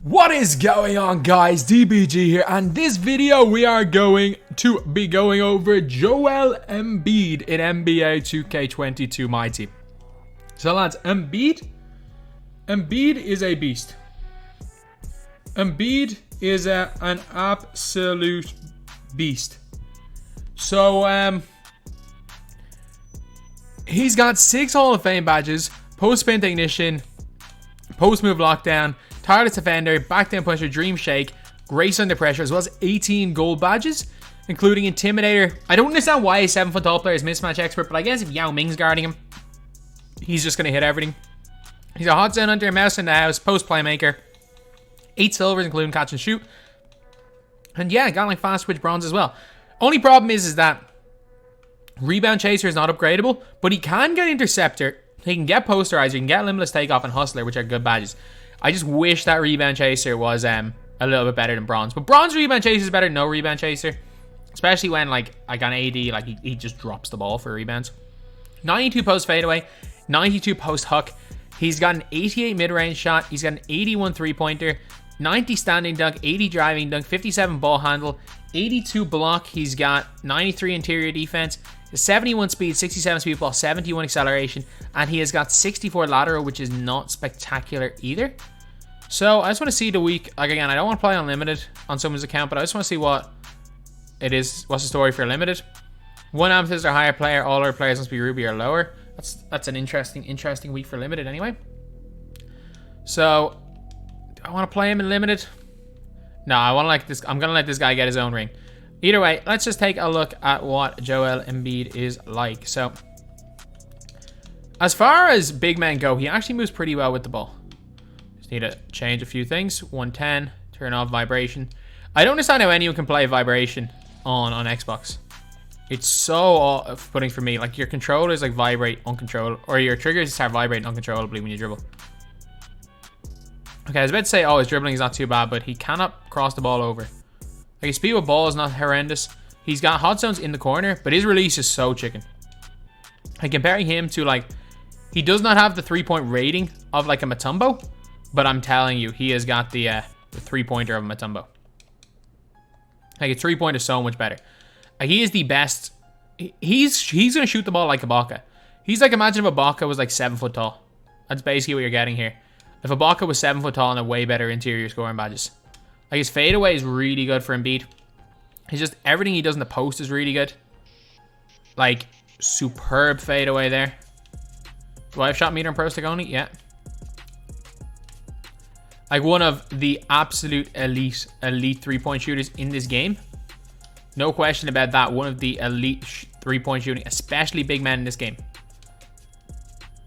What is going on, guys? DBG here, and this video we are going to be going over Joel Embiid in NBA 2K22 MyTEAM. So lads, Embiid is a beast. Embiid is an absolute beast. So he's got 6 Hall of Fame badges: post spin technician, post move lockdown, tireless defender, back down pusher, dream shake, grace under pressure, as well as 18 gold badges, including intimidator. I don't understand why a 7-foot tall player is mismatch expert, but I guess if Yao Ming's guarding him, he's just gonna hit everything. He's a hot zone hunter, mouse in the house, post playmaker, 8 silvers including catch and shoot, and yeah, got like fast switch bronze as well. Only problem is that rebound chaser is not upgradable, but he can get interceptor, he can get posterizer, he can get limitless takeoff and hustler, which are good badges. I just wish that rebound chaser was a little bit better than bronze. But bronze rebound chaser is better than no rebound chaser. Especially when like on AD, like he just drops the ball for rebounds. 92 post fadeaway, 92 post hook. He's got an 88 mid-range shot. He's got an 81 three-pointer, 90 standing dunk, 80 driving dunk, 57 ball handle, 82 block. He's got 93 interior defense, 71 speed, 67 speed ball, 71 acceleration, and he has got 64 lateral, which is not spectacular either. So I just want to see the week. Like again, I don't want to play unlimited on someone's account, but I just want to see what it is. What's the story for limited? 1 amethyst or higher player. All our players must be ruby or lower. That's an interesting week for limited anyway. So do I want to play him in limited? No, I want to like this. I'm gonna let this guy get his own ring. Either way, let's just take a look at what Joel Embiid is like. So, as far as big men go, he actually moves pretty well with the ball. Just need to change a few things. 110, turn off vibration. I don't understand how anyone can play vibration on Xbox. It's so off-putting for me. Like, your controllers like vibrate uncontrollably, or your triggers start vibrating uncontrollably when you dribble. Okay, I was about to say, oh, his dribbling is not too bad, but he cannot cross the ball over. Like, his speed with ball is not horrendous. He's got hot zones in the corner, but his release is so chicken. Like, comparing him to, like, he does not have the 3-point rating of, like, a Mutombo, but I'm telling you, he has got the 3-pointer of a Mutombo. Like, a 3-pointer is so much better. Like, he is the best. He's going to shoot the ball like Ibaka. He's like, imagine if Ibaka was, like, 7 foot tall. That's basically what you're getting here. If Ibaka was 7 foot tall and a way better interior scoring badges. Like, his fadeaway is really good for Embiid. He's just, everything he does in the post is really good. Like, superb fadeaway there. Do I have shot meter and pro stick only? Yeah. Like, one of the absolute elite 3-point shooters in this game. No question about that. One of the elite 3-point shooting, especially big men in this game.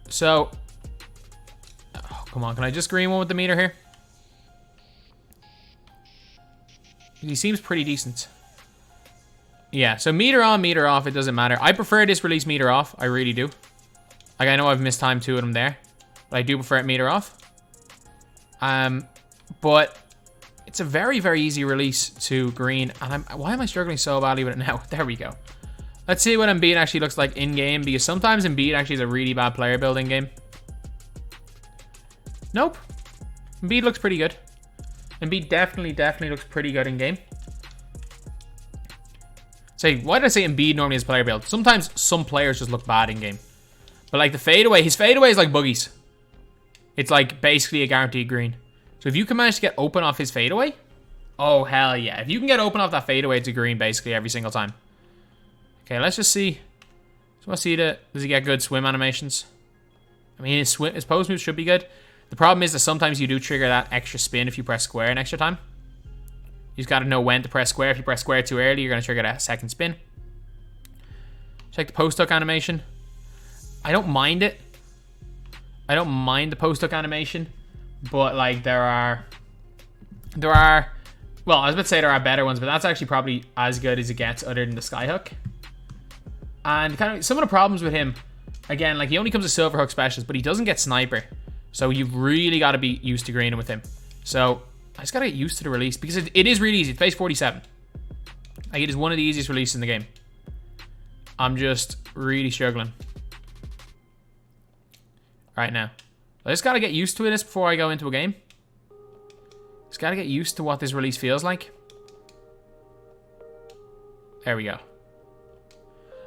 So, oh, come on. Can I just green one with the meter here? He seems pretty decent. Yeah, so meter on, meter off, it doesn't matter. I prefer this release meter off. I really do. Like, I know I've missed time 2 of them there, but I do prefer it meter off. But it's a very, very easy release to green. And why am I struggling so badly with it now? There we go. Let's see what Embiid actually looks like in-game, because sometimes Embiid actually is a really bad player building game. Nope. Embiid looks pretty good. Embiid definitely looks pretty good in game. So why did I say Embiid normally is player build? Sometimes some players just look bad in game. But like the fadeaway, his fadeaway is like boogies. It's like basically a guaranteed green. So if you can manage to get open off his fadeaway, oh hell yeah. If you can get open off that fadeaway, it's a green basically every single time. Okay, let's just see. So let's see, does he get good swim animations? I mean, his post moves should be good. The problem is that sometimes you do trigger that extra spin if you press square an extra time. You just got to know when to press square. If you press square too early, you're going to trigger that second spin. Check the post hook animation. I don't mind it. I don't mind the post hook animation. But like there are, well, I was about to say there are better ones, but that's actually probably as good as it gets other than the sky hook. And kind of some of the problems with him, again, like he only comes with silver hook specials, but he doesn't get sniper. So you've really got to be used to greening with him. So I just got to get used to the release because it is really easy. It's base 47. Like, it is one of the easiest releases in the game. I'm just really struggling right now. I just got to get used to this before I go into a game. Just gotta get used to what this release feels like. There we go.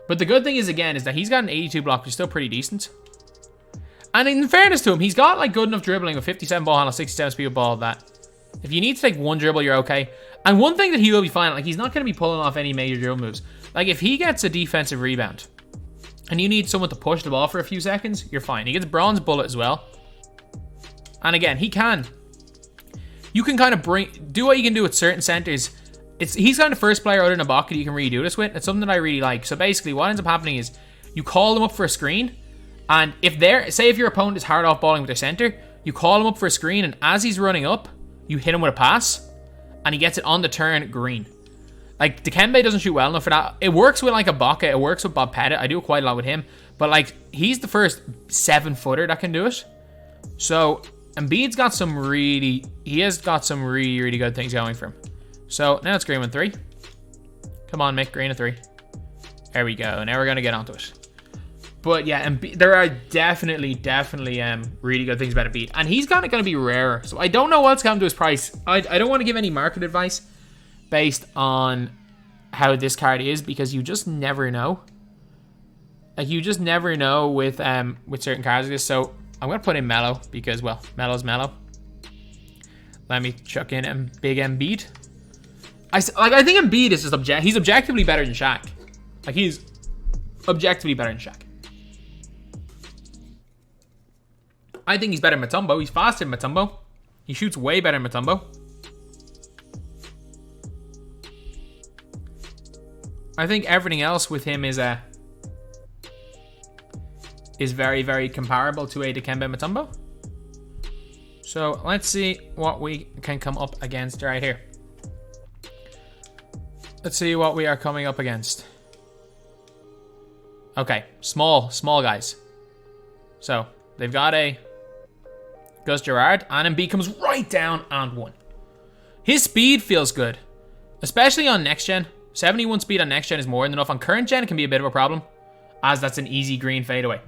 But the good thing is, again, is that he's got an 82 block, which is still pretty decent. And in fairness to him, he's got like good enough dribbling with 57 ball handle, 67 speed with ball that if you need to take one dribble, you're okay. And one thing that he will be fine, like he's not going to be pulling off any major dribble moves. Like if he gets a defensive rebound and you need someone to push the ball for a few seconds, you're fine. He gets bronze bullet as well. And again, he can. You can kind of do what you can do with certain centers. He's kind of the first player other than Ibaka you can really do this with. It's something that I really like. So basically what ends up happening is you call them up for a screen, and if your opponent is hard off balling with their center, you call him up for a screen, and as he's running up, you hit him with a pass, and he gets it on the turn green. Like Dikembe doesn't shoot well enough for that. It works with like Ibaka, it works with Bob Pettit. I do it quite a lot with him, but like he's the first 7-footer that can do it. So Embiid's got some really good things going for him. So now it's green with 3. Come on, Mick, green at 3. There we go. Now we're gonna get onto it. But yeah, there are definitely really good things about Embiid, and he's kind of gonna be rarer. So I don't know what's coming to his price. I don't want to give any market advice based on how this card is, because you just never know. Like you just never know with certain cards like this. So I'm gonna put in Melo because, well, Melo's Melo. Let me chuck in big Embiid. I think Embiid is just he's objectively better than Shaq. Like he's objectively better than Shaq. I think he's better than Mutombo. He's faster than Mutombo. He shoots way better than Mutombo. I think everything else with him is very, very comparable to a Dikembe Mutombo. So let's see what we can come up against right here. Let's see what we are coming up against. Okay, small guys. So they've got a Gus Gerard, and Embiid comes right down and 1. His speed feels good, especially on next gen. 71 speed on next gen is more than enough. On current gen, it can be a bit of a problem, as that's an easy green fadeaway.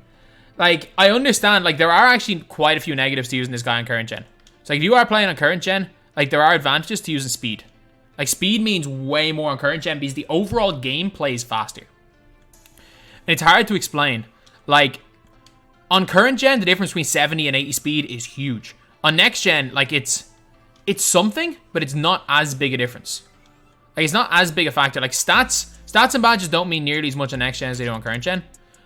Like, I understand, like, there are actually quite a few negatives to using this guy on current gen. So, like, if you are playing on current gen, like, there are advantages to using speed. Like, speed means way more on current gen because the overall game plays faster. And it's hard to explain. Like, on current gen, the difference between 70 and 80 speed is huge. On next gen, like, it's something, but it's not as big a difference. Like, it's not as big a factor. Like, stats and badges don't mean nearly as much on next gen as they do on current gen.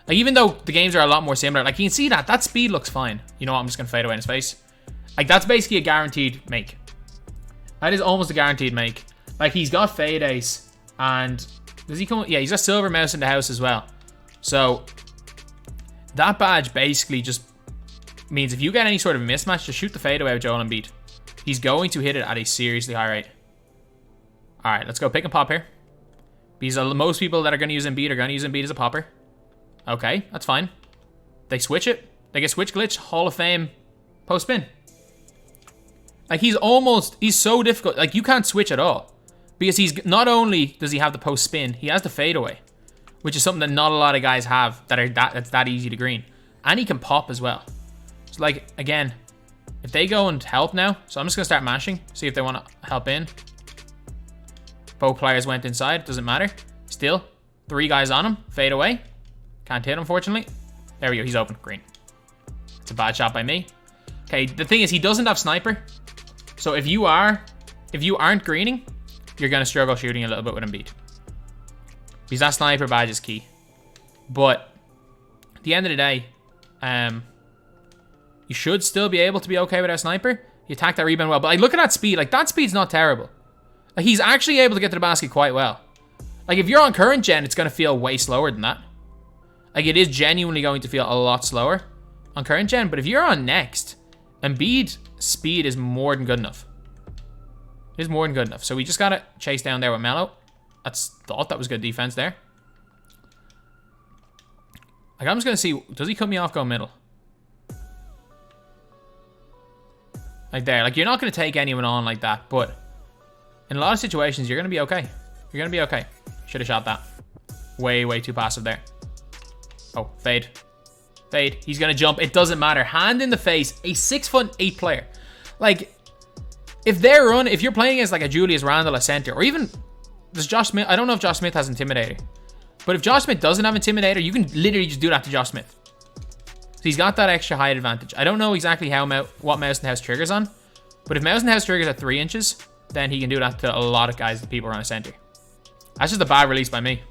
Like, even though the games are a lot more similar, like, you can see that speed looks fine. You know what? I'm just going to fade away in his face. Like, that's basically a guaranteed make. That is almost a guaranteed make. Like, he's got fade ace, and does he come? Yeah, he's got silver mouse in the house as well. So, that badge basically just means if you get any sort of mismatch, just shoot the fade away with Joel Embiid. He's going to hit it at a seriously high rate. All right, let's go pick and pop here. Because most people that are going to use Embiid are going to use Embiid as a popper. Okay, that's fine. They switch it. They get switch glitch, Hall of Fame, post spin. Like, he's so difficult. Like, you can't switch at all. Because he's, not only does he have the post spin, he has the fadeaway, which is something that not a lot of guys have that's that easy to green. And he can pop as well. So, like, again, if they go and help now, so I'm just going to start mashing, see if they want to help in. Both players went inside, doesn't matter. Still, 3 guys on him, fade away. Can't hit, unfortunately. There we go, he's open, green. It's a bad shot by me. Okay, the thing is, he doesn't have sniper. So if you aren't greening, you're going to struggle shooting a little bit with Embiid. Because that sniper badge is key. But at the end of the day, you should still be able to be okay with a sniper. You attack that rebound well. But like, look at that speed. Like, that speed's not terrible. Like, he's actually able to get to the basket quite well. Like, if you're on current gen, it's going to feel way slower than that. Like, it is genuinely going to feel a lot slower on current gen. But if you're on next, Embiid speed is more than good enough. It is more than good enough. So we just got to chase down there with Melo. Thought that was good defense there. Like, I'm just going to see, does he cut me off going middle? Like there. Like, you're not going to take anyone on like that. But in a lot of situations, you're going to be okay. You're going to be okay. Should have shot that. Way, way too passive there. Oh, fade. Fade. He's going to jump. It doesn't matter. Hand in the face. A 6'8" player. Like, if you're playing as like a Julius Randle at center, or even does Josh Smith, I don't know if Josh Smith has Intimidator, but if Josh Smith doesn't have Intimidator, you can literally just do that to Josh Smith. So he's got that extra height advantage. I don't know exactly what Mouse and House triggers on, but if Mouse and House triggers at 3 inches, then he can do that to a lot of guys that people are on a center. That's just a bad release by me.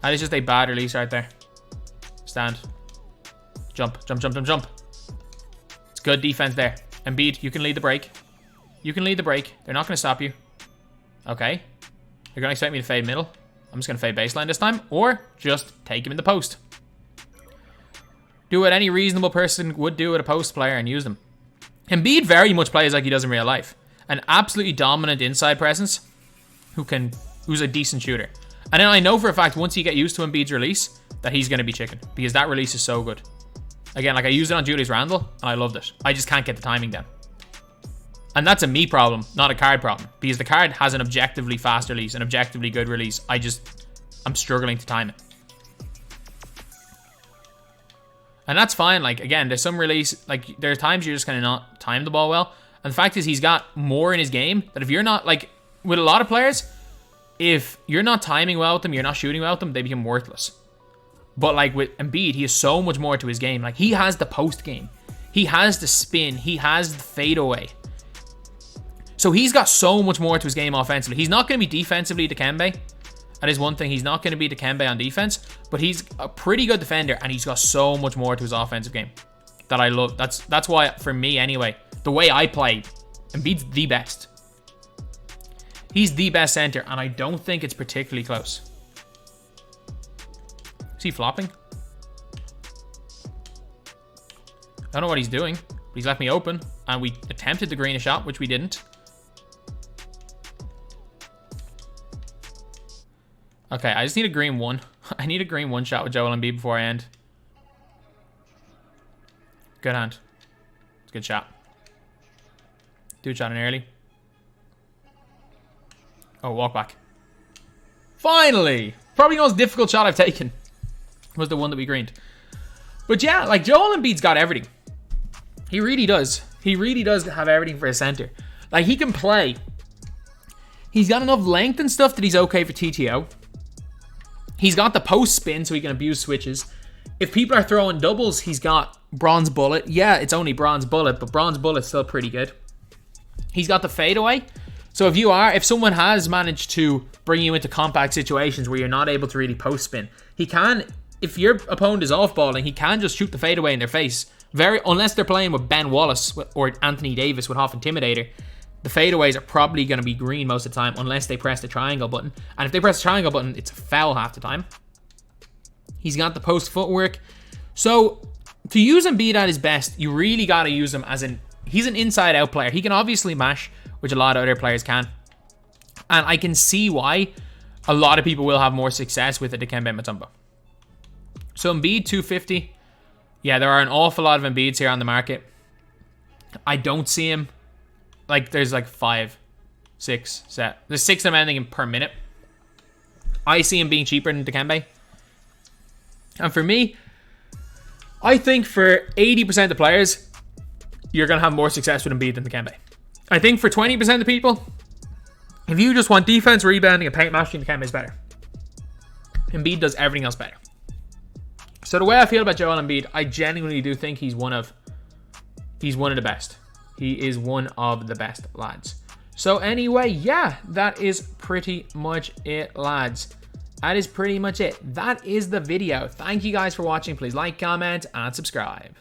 That is just a bad release right there. Stand. Jump, jump, jump, jump, jump. It's good defense there. Embiid, you can lead the break. You can lead the break. They're not going to stop you. Okay. You're going to expect me to fade middle. I'm just going to fade baseline this time. Or just take him in the post. Do what any reasonable person would do with a post player and use them. Embiid very much plays like he does in real life. An absolutely dominant inside presence who's a decent shooter. And then I know for a fact once you get used to Embiid's release that he's going to be chicken because that release is so good. Again, like I used it on Julius Randle and I loved it. I just can't get the timing down. And that's a me problem, not a card problem. Because the card has an objectively fast release, an objectively good release. I'm struggling to time it. And that's fine. Like, again, there's some release, like, there are times you're just going to not time the ball well. And the fact is, he's got more in his game that if you're not, like, with a lot of players, if you're not timing well with them, you're not shooting well with them, they become worthless. But, like, with Embiid, he has so much more to his game. Like, he has the post game. He has the spin. He has the fadeaway. So he's got so much more to his game offensively. He's not going to be defensively Dikembe. That is one thing. He's not going to be Dikembe on defense, but he's a pretty good defender, and he's got so much more to his offensive game that I love. That's why, for me anyway, the way I play, Embiid's the best. He's the best center, and I don't think it's particularly close. Is he flopping? I don't know what he's doing, but he's left me open, and we attempted to green a shot, which we didn't. Okay, I just need a green one. I need a green one shot with Joel Embiid before I end. Good hand. It's a good shot. Dude shot in early. Oh, walk back. Finally! Probably the most difficult shot I've taken was the one that we greened. But yeah, like Joel Embiid's got everything. He really does. He really does have everything for a center. Like, he can play. He's got enough length and stuff that he's okay for TTO. He's got the post spin so he can abuse switches. If people are throwing doubles, he's got Bronze Bullet. Yeah, it's only Bronze Bullet, but Bronze Bullet's still pretty good. He's got the fadeaway. So if someone has managed to bring you into compact situations where you're not able to really post spin, he can, if your opponent is off balling, he can just shoot the fadeaway in their face. Unless they're playing with Ben Wallace or Anthony Davis with Half Intimidator, the fadeaways are probably going to be green most of the time unless they press the triangle button. And if they press the triangle button, it's a foul half the time. He's got the post footwork. So to use Embiid at his best, you really got to use him he's an inside out player. He can obviously mash, which a lot of other players can. And I can see why a lot of people will have more success with a Dikembe Mutombo. So Embiid 250. Yeah, there are an awful lot of Embiids here on the market. I don't see him. Like, there's like 5, 6, 7. There's 6 of them ending per minute. I see him being cheaper than Dikembe. And for me, I think for 80% of the players, you're going to have more success with Embiid than Dikembe. I think for 20% of the people, if you just want defense, rebounding, and paint mashing, Dikembe is better. Embiid does everything else better. So the way I feel about Joel Embiid, I genuinely do think he's one of the best. He is one of the best, lads. So anyway, yeah, that is pretty much it, lads. That is pretty much it. That is the video. Thank you guys for watching. Please like, comment, and subscribe.